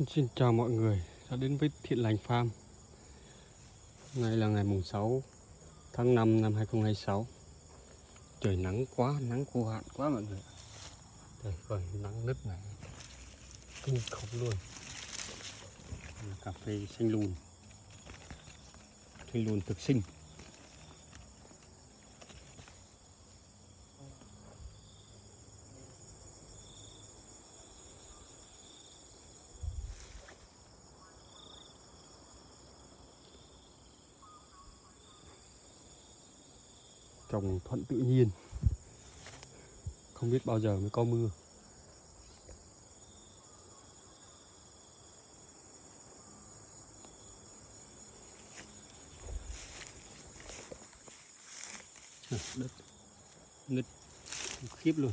Xin chào mọi người đã đến với Thiện Lành Farm. Nay là ngày mùng 6 tháng 5 năm 2026. Trời nắng quá, nắng khô hạn quá mọi người. Đây còn nắng nứt này kinh khủng luôn. Cà phê xanh lùn thực sinh. Trồng thuận tự nhiên, không biết bao giờ mới có mưa. Đất nứt khiếp luôn.